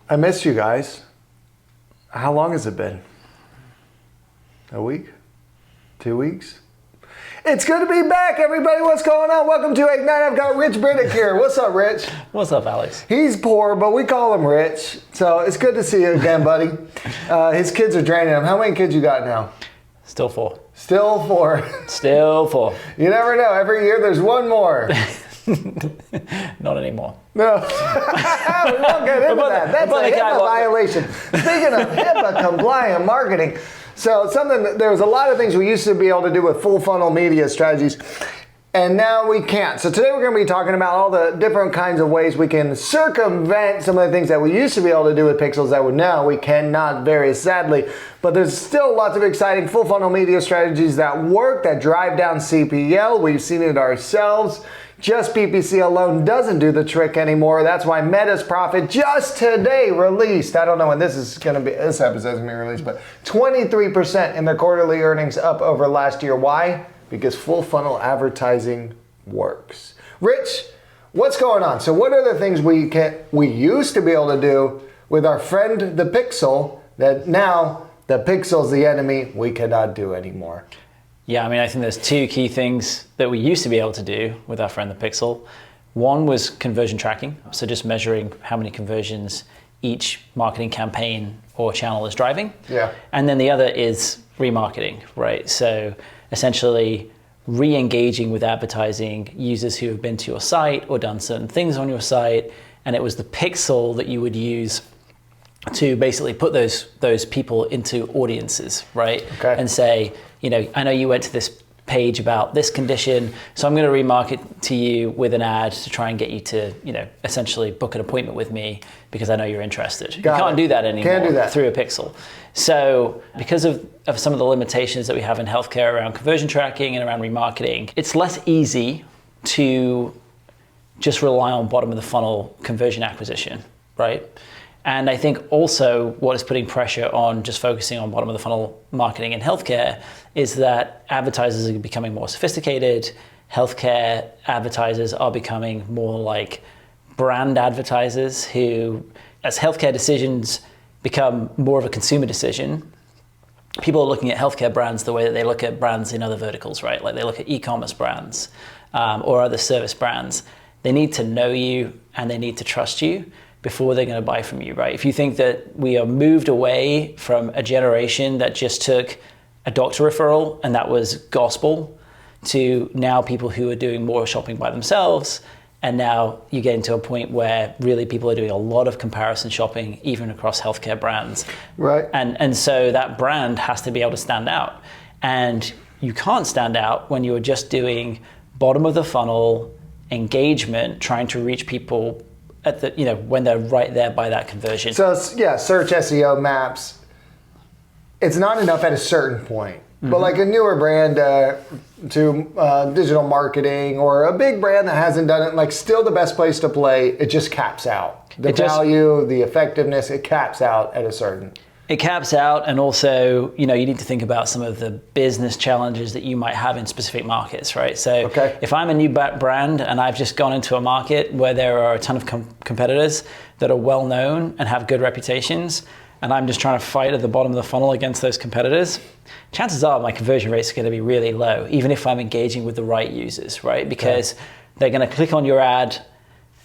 I missed you guys. How long has it been? A week? 2 weeks? It's good to be back, everybody. What's going on? Welcome to Ignite. I've got Rich Briddock here. What's up, Rich? What's up, Alex? He's poor, but we call him Rich. So it's good to see you again, buddy. His kids are draining him. How many kids you got now? Still 4. Still 4. Still 4. You never know. Every year there's one more. Not anymore. No. We won't get into that. That's a HIPAA violation. Speaking of HIPAA-compliant marketing, so there was a lot of things we used to be able to do with full funnel media strategies, and now we can't. So today we're going to be talking about all the different kinds of ways we can circumvent some of the things that we used to be able to do with pixels that now we cannot, very sadly. But there's still lots of exciting full funnel media strategies that work, that drive down CPL. We've seen it ourselves. Just PPC alone doesn't do the trick anymore. That's why Meta's profit just today released, I don't know when this episode's going to be released, but 23% in their quarterly earnings, up over last year. Why? Because full funnel advertising works. Rich, what's going on? So what are the things we used to be able to do with our friend the pixel that now the pixel's the enemy we cannot do anymore? Yeah, I mean, I think there's 2 key things that we used to be able to do with our friend the pixel. One was conversion tracking, so just measuring how many conversions each marketing campaign or channel is driving. Yeah. And then the other is remarketing, right? So essentially re-engaging with advertising users who have been to your site or done certain things on your site, and it was the pixel that you would use to basically put those people into audiences, right? Okay. And say, you know, I know you went to this page about this condition, so I'm going to remarket to you with an ad to try and get you to, you know, essentially book an appointment with me because I know you're interested. You can't do that anymore. Can't do that through a pixel. So because of some of the limitations that we have in healthcare around conversion tracking and around remarketing, it's less easy to just rely on bottom of the funnel conversion acquisition, right? And I think also what is putting pressure on just focusing on bottom of the funnel marketing in healthcare is that advertisers are becoming more sophisticated. Healthcare advertisers are becoming more like brand advertisers who, as healthcare decisions become more of a consumer decision, people are looking at healthcare brands the way that they look at brands in other verticals, right? Like they look at e-commerce brands or other service brands. They need to know you and they need to trust you before they're going to buy from you, right? If you think that we are moved away from a generation that just took a doctor referral and that was gospel to now people who are doing more shopping by themselves, and now you get into a point where really people are doing a lot of comparison shopping even across healthcare brands. Right. And so that brand has to be able to stand out. And you can't stand out when you're just doing bottom of the funnel engagement, trying to reach people at the, you know, when they're right there by that conversion. So yeah, search, SEO, maps. It's not enough at a certain point. Mm-hmm. But like a newer brand to digital marketing or a big brand that hasn't done it, like still the best place to play, it just caps out. The value, the effectiveness, it caps out at a certain. It caps out, and also, you know, you need to think about some of the business challenges that you might have in specific markets, right? So if I'm a new brand and I've just gone into a market where there are a ton of competitors that are well known and have good reputations, and I'm just trying to fight at the bottom of the funnel against those competitors, chances are my conversion rates are going to be really low, even if I'm engaging with the right users, right? Because they're going to click on your ad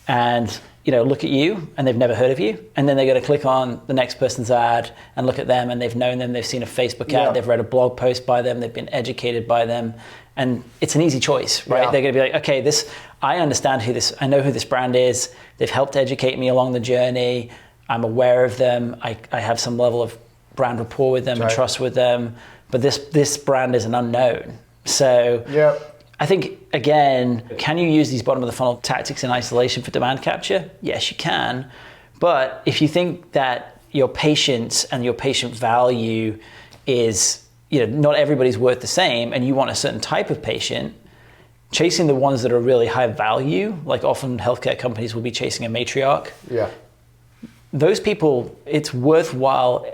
and, you know, look at you and they've never heard of you, and then they're going to click on the next person's ad and look at them and they've known them, they've seen a Facebook ad, they've read a blog post by them, they've been educated by them, and it's an easy choice, right? They're going to be like, okay, I understand I know who this brand is, they've helped educate me along the journey, I'm aware of them, I have some level of brand rapport with them and trust with them, but this brand is an unknown. So I think, again, can you use these bottom of the funnel tactics in isolation for demand capture? Yes, you can. But if you think that your patience and your patient value is, you know, not everybody's worth the same, and you want a certain type of patient, chasing the ones that are really high value, like often healthcare companies will be chasing a matriarch. Yeah. Those people, it's worthwhile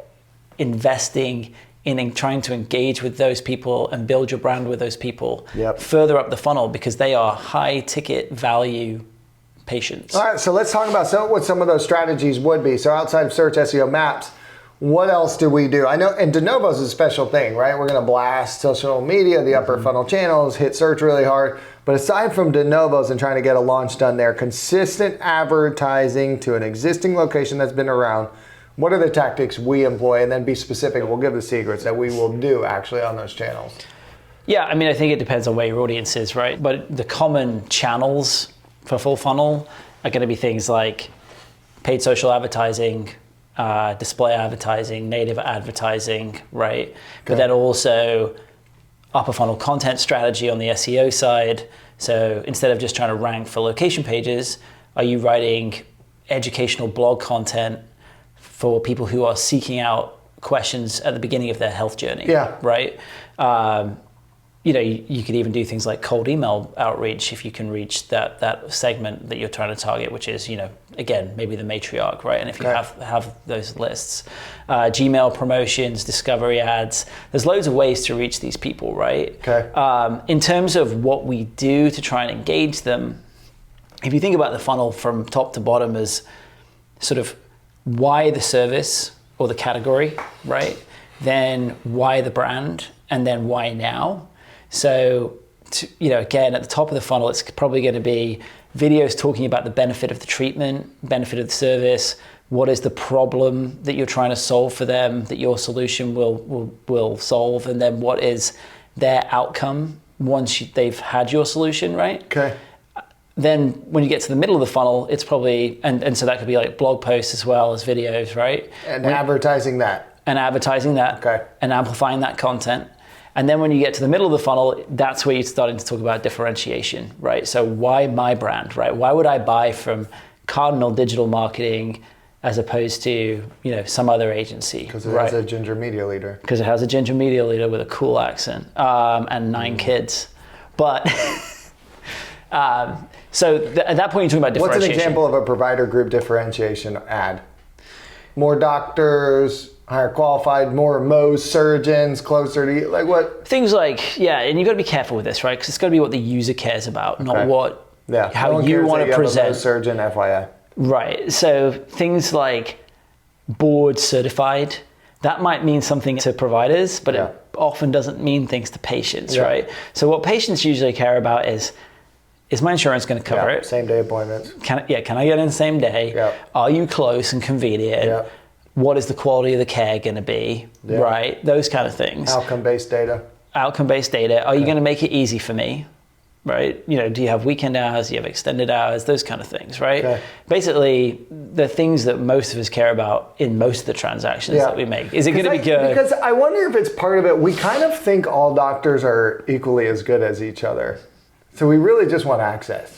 investing in trying to engage with those people and build your brand with those people further up the funnel, because they are high ticket value patients. All right, so let's talk about what some of those strategies would be. So outside of search, SEO, maps, what else do we do? I know, and de novo is a special thing, right? We're going to blast social media, the upper funnel channels, hit search really hard. But aside from de novos and trying to get a launch done there, consistent advertising to an existing location that's been around, what are the tactics we employ? And then be specific. We'll give the secrets that we will do actually on those channels. Yeah, I mean, I think it depends on where your audience is, right? But the common channels for full funnel are going to be things like paid social advertising, display advertising, native advertising, right? Okay. But then also upper funnel content strategy on the SEO side. So instead of just trying to rank for location pages, are you writing educational blog content for people who are seeking out questions at the beginning of their health journey? Yeah. Right? You could even do things like cold email outreach if you can reach that segment that you're trying to target, which is, again, maybe the matriarch, right? And if you have those lists, Gmail promotions, discovery ads, there's loads of ways to reach these people, right? Okay. In terms of what we do to try and engage them, if you think about the funnel from top to bottom as sort of why the service or the category, right? Then why the brand, and then why now? So, again, at the top of the funnel, it's probably going to be videos talking about the benefit of the treatment, benefit of the service, what is the problem that you're trying to solve for them that your solution will solve, and then what is their outcome once they've had your solution, right? Okay. Then when you get to the middle of the funnel, it's probably, and so that could be like blog posts as well as videos, right? And advertising that. And advertising that. Okay. And amplifying that content. And then when you get to the middle of the funnel, that's where you're starting to talk about differentiation, right? So why my brand, right? Why would I buy from Cardinal Digital Marketing as opposed to, some other agency? Because it has a ginger media leader. Because it has a ginger media leader with a cool accent and 9 kids. But so at that point, you're talking about differentiation. What's an example of a provider group differentiation ad? More doctors, higher qualified, more Mohs surgeons, closer to you, like what? Things like, and you've got to be careful with this, right? Because it's got to be what the user cares about, not how you want to present. Mohs surgeon, FYI. Right. So things like board certified, that might mean something to providers, but it often doesn't mean things to patients, right? So what patients usually care about is my insurance going to cover it? Same day appointments. Can I get in the same day? Yeah. Are you close and convenient? Yeah. What is the quality of the care going to be? Yeah. Right? Those kind of things. Outcome-based data. Outcome-based data. Are you going to make it easy for me? Right? Do you have weekend hours? Do you have extended hours? Those kind of things, right? Okay. Basically, the things that most of us care about in most of the transactions that we make. Is it going to be good? Because I wonder if it's part of it. We kind of think all doctors are equally as good as each other. So we really just want access.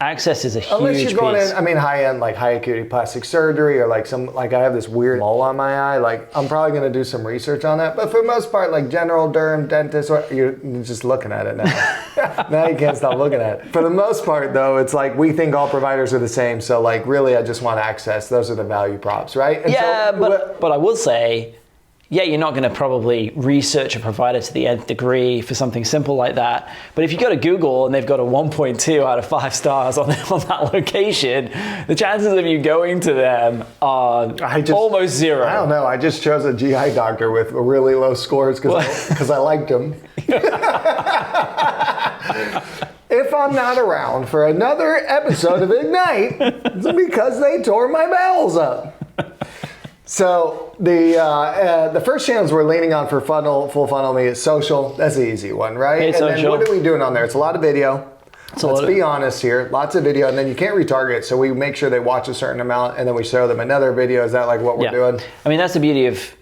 Access is a huge Unless you're going piece. in, high-end, like high acuity plastic surgery or like I have this weird mole on my eye. Like I'm probably going to do some research on that. But for the most part, like general derm, dentist, you're just looking at it now. Now you can't stop looking at it. For the most part, though, it's like we think all providers are the same. So like really, I just want access. Those are the value props, right? And but I will say, you're not going to probably research a provider to the nth degree for something simple like that. But if you go to Google and they've got a 1.2 out of 5 stars on that location, the chances of you going to them are almost zero. I don't know. I just chose a GI doctor with really low scores because I liked him. If I'm not around for another episode of Ignite, it's because they tore my bowels up. So the first channels we're leaning on for full funnel me is social. That's the easy one, right? Then what are we doing on there? It's a lot of video. So let's be honest here. Lots of video, and then you can't retarget. So we make sure they watch a certain amount, and then we show them another video. Is that like what we're doing? I mean, that's the beauty of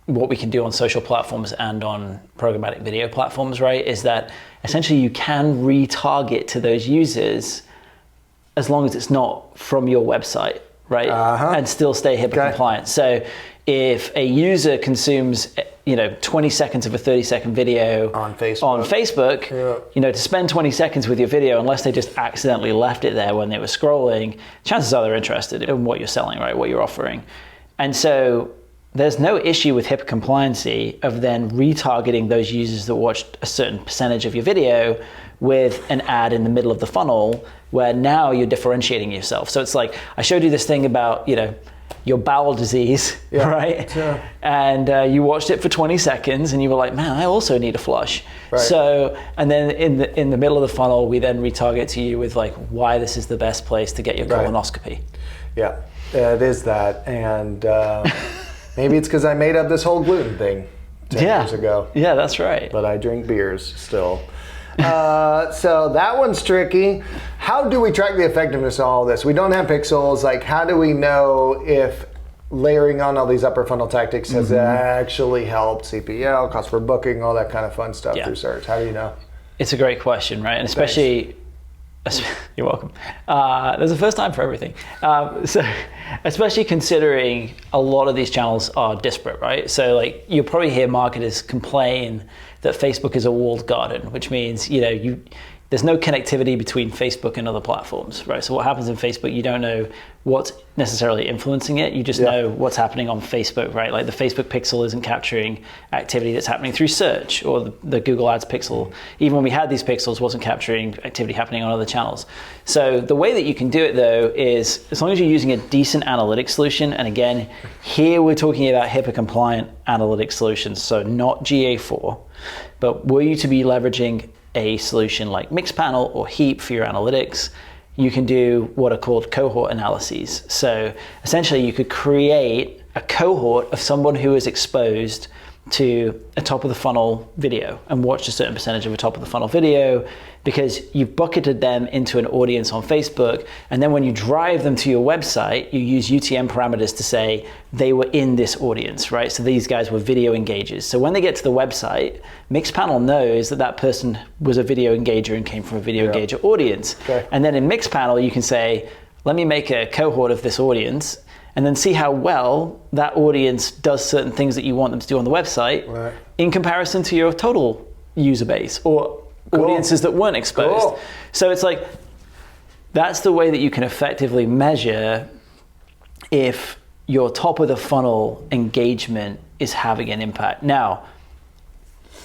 what we can do on social platforms and on programmatic video platforms, right? Is that essentially you can retarget to those users as long as it's not from your website. Right, and still stay HIPAA compliant. So if a user consumes, 20 seconds of a 30-second video on Facebook, to spend 20 seconds with your video, unless they just accidentally left it there when they were scrolling, chances are they're interested in what you're selling, right, what you're offering. And so there's no issue with HIPAA compliancy of then retargeting those users that watched a certain percentage of your video with an ad in the middle of the funnel, where now you're differentiating yourself. So it's like, I showed you this thing about, your bowel disease, right? Yeah. And you watched it for 20 seconds and you were like, man, I also need a flush. Right. So, and then in the middle of the funnel, we then retarget to you with like why this is the best place to get your colonoscopy. Yeah, it is that. And maybe it's because I made up this whole gluten thing 10 years ago. Yeah, that's right. But I drink beers still. So that one's tricky. How do we track the effectiveness of all this? We don't have pixels. Like, how do we know if layering on all these upper funnel tactics has actually helped CPL, cost per booking, all that kind of fun stuff through search? How do you know? It's a great question, right? And especially, you're welcome. There's a first time for everything. So especially considering a lot of these channels are disparate, right? So like, you'll probably hear marketers complain that Facebook is a walled garden, which means, there's no connectivity between Facebook and other platforms, right? So what happens in Facebook, you don't know what's necessarily influencing it. You just know what's happening on Facebook, right? Like the Facebook pixel isn't capturing activity that's happening through search, or the Google Ads pixel, even when we had these pixels, wasn't capturing activity happening on other channels. So the way that you can do it though is, as long as you're using a decent analytics solution, and again, here we're talking about HIPAA compliant analytics solutions, so not GA4, but were you to be leveraging a solution like Mixpanel or Heap for your analytics, you can do what are called cohort analyses. So essentially you could create a cohort of someone who is exposed to a top of the funnel video and watched a certain percentage of a top of the funnel video, because you've bucketed them into an audience on Facebook. And then when you drive them to your website, you use UTM parameters to say they were in this audience, right? So these guys were video engagers. So when they get to the website, Mixpanel knows that that person was a video engager and came from a video engager audience. Okay. And then in Mixpanel, you can say, let me make a cohort of this audience, and then see how well that audience does certain things that you want them to do on the website in comparison to your total user base or audiences that weren't exposed. So it's like, that's the way that you can effectively measure if your top of the funnel engagement is having an impact. Now,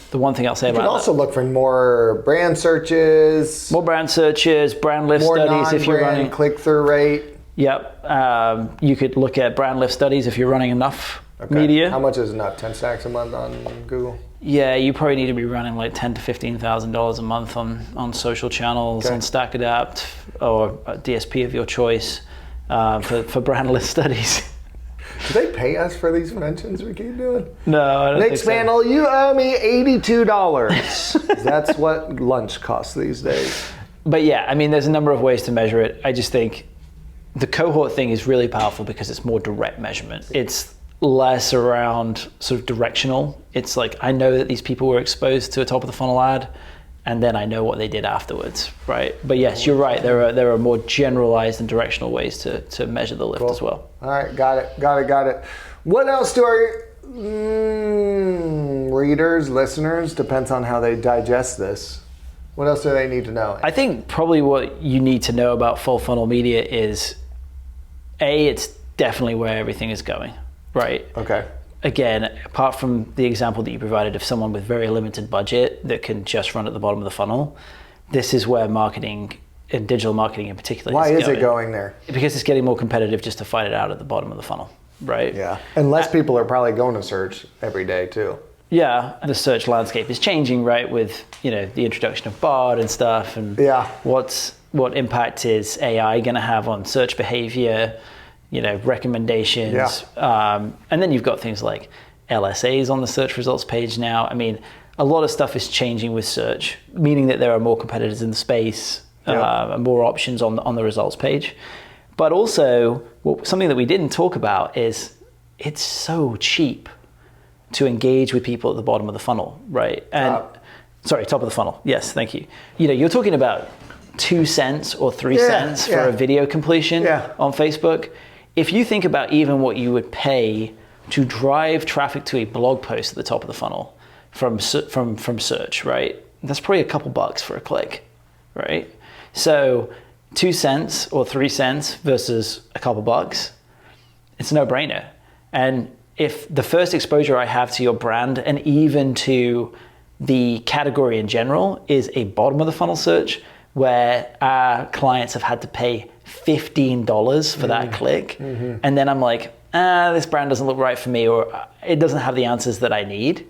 the one thing I'll say about that. You can also look for more brand searches. More brand searches, brand lift studies if you're running. Click-through rate. Yep. You could look at brand lift studies if you're running enough media. How much is enough? 10 stacks a month on Google? Yeah, you probably need to be running like $10,000 to $15,000 a month on social channels, on StackAdapt or a DSP of your choice for brand lift studies. Do they pay us for these mentions we keep doing? No, I don't think so. Mixpanel, you owe me $82. That's what lunch costs these days. But yeah, I mean, there's a number of ways to measure it. I just think the cohort thing is really powerful because it's more direct measurement. It's less around sort of directional. It's like, I know that these people were exposed to a top of the funnel ad, and then I know what they did afterwards, right? But yes, you're right. There are more generalized and directional ways to measure the lift as well. All right, got it. What else do our readers, listeners, depends on how they digest this. What else do they need to know? I think probably what you need to know about full funnel media is, it's definitely where everything is going, right? Okay. Again, apart from the example that you provided of someone with very limited budget that can just run at the bottom of the funnel, this is where marketing, and digital marketing in particular, Why is it going there? Because it's getting more competitive just to fight it out at the bottom of the funnel, right? Yeah, and less people are probably going to search every day too. Yeah, the search landscape is changing, right? With the introduction of Bard and stuff, and what impact is AI going to have on search behavior? Recommendations. Yeah. And then you've got things like LSAs on the search results page now. I mean, a lot of stuff is changing with search, meaning that there are more competitors in the space, and more options on the results page. But also, something that we didn't talk about is it's so cheap to engage with people at the bottom of the funnel, right? And top of the funnel. Yes, thank you. You're talking about 2 cents or 3 cents for a video completion on Facebook. If you think about even what you would pay to drive traffic to a blog post at the top of the funnel from search, right? That's probably a couple bucks for a click, right? So 2 cents or 3 cents versus a couple bucks, it's a no-brainer. And if the first exposure I have to your brand and even to the category in general is a bottom of the funnel search where our clients have had to pay $15 for that click, and then I'm like, this brand doesn't look right for me, or it doesn't have the answers that I need,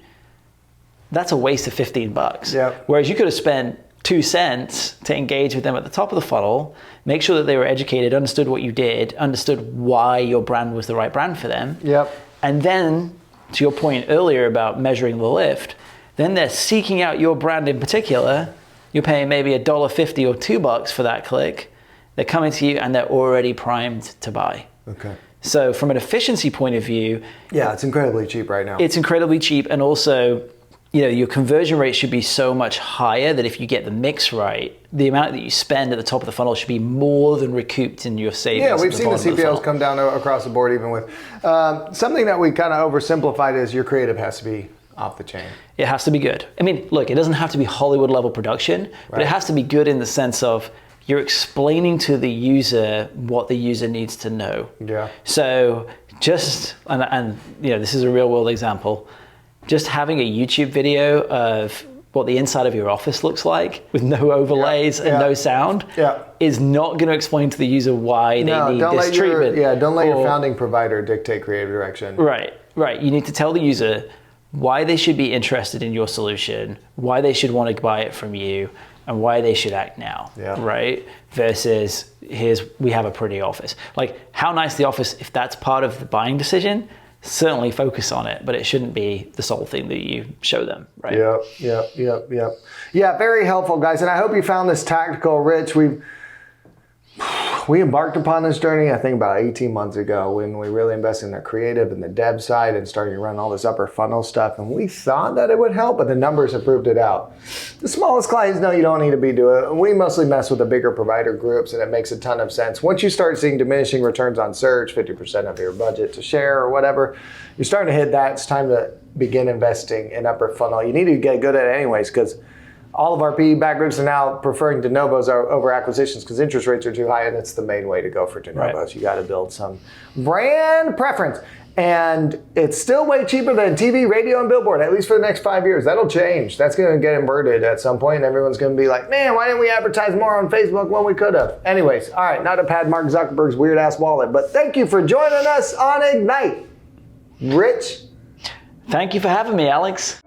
that's a waste of $15. Yep. Whereas you could have spent 2 cents to engage with them at the top of the funnel, make sure that they were educated, understood what you did, understood why your brand was the right brand for them. Yep. And then, to your point earlier about measuring the lift, then they're seeking out your brand in particular. You're paying maybe $1.50 or $2 for that click. They're coming to you and they're already primed to buy. Okay. So from an efficiency point of view, yeah, it's incredibly cheap right now. It's incredibly cheap, and also, you know, your conversion rate should be so much higher that if you get the mix right, the amount that you spend at the top of the funnel should be more than recouped in your savings. Yeah, we've seen the CPLs come down across the board, even with something that we kind of oversimplified is your creative has to be off the chain. It has to be good. I mean, look, it doesn't have to be Hollywood level production, but it has to be good in the sense of you're explaining to the user what the user needs to know. Yeah. So just, and you know, this is a real world example, just having a YouTube video of what the inside of your office looks like with no overlays and no sound is not going to explain to the user why they need this treatment. Don't let your founding provider dictate creative direction. Right. You need to tell the user why they should be interested in your solution, why they should want to buy it from you, and why they should act now, right? Versus, we have a pretty office. Like, how nice the office, if that's part of the buying decision, certainly focus on it, but it shouldn't be the sole thing that you show them, right? Yep. Yeah, very helpful, guys. And I hope you found this tactical, Rich. We embarked upon this journey, I think about 18 months ago, when we really invested in the creative and the dev side and starting to run all this upper funnel stuff. And we thought that it would help, but the numbers have proved it out. The smallest clients know you don't need to be doing it. We mostly mess with the bigger provider groups, and it makes a ton of sense. Once you start seeing diminishing returns on search, 50% of your budget to share or whatever, you're starting to hit that. It's time to begin investing in upper funnel. You need to get good at it anyways, because all of our PE-backed groups are now preferring de novos over acquisitions because interest rates are too high, and it's the main way to go for de novos. Right. You got to build some brand preference. And it's still way cheaper than TV, radio, and billboard, at least for the next 5 years. That'll change. That's going to get inverted at some point, and everyone's going to be like, man, why didn't we advertise more on Facebook when we could have? Anyways, all right, not to pad Mark Zuckerberg's weird-ass wallet, but thank you for joining us on Ignite. Rich? Thank you for having me, Alex.